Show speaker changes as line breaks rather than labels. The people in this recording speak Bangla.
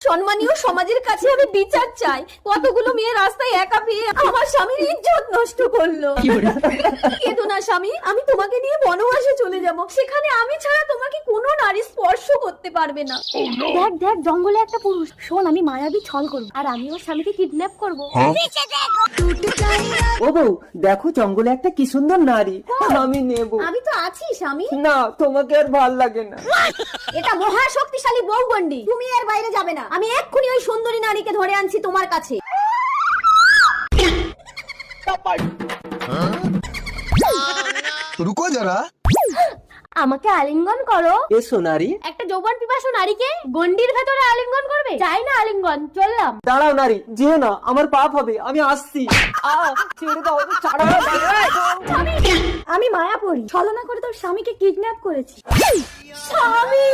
সম্মানীয় সমাজের কাছে আমি বিচার চাই। কতগুলো মেয়ে রাস্তায় একা পেয়ে আমার স্বামীর ইজ্জত নষ্ট করলো। কেঁদো না স্বামী, আমি তোমাকে নিয়ে বনবাসে চলে যাব, সেখানে আমি ছাড়া তোমাকে কোনো নারী স্পর্শ করতে পারবে না।
দেখ দেখ, জঙ্গলে একটা পুরুষ। শোন, আমি মায়াবী ছল করবো আর আমি ওর স্বামীকে কিডন্যাপ করবো।
ও বউ, দেখো জঙ্গলে একটা কি সুন্দর নারী, আমি নেব।
আমি তো আছি স্বামী।
না, তোমাকে আর ভাল লাগে না।
এটা মহা শক্তিশালী বউগন্ডি, তুমি এর বাইরে যাবে না। আমি এক্ষুনি ওই সুন্দরী নারীকে ধরে আনছি তোমার কাছে।
रुको जरा।
আমাকে আলিঙ্গন করো।
এসো নারী।
একটা যৌবন পিপাসু নারীকে গন্ডির ভেতরে আলিঙ্গন করবে? চাই না আলিঙ্গন, চললাম।
দাঁড়াও নারী, যেও না, আমার পাপ হবে, আমি আসছি। ছেড়ে দাও, ছাড়ো।
আমি মায়াপুরী, ছলনা করে তোর স্বামীকে কিডন্যাপ করেছি।
স্বামী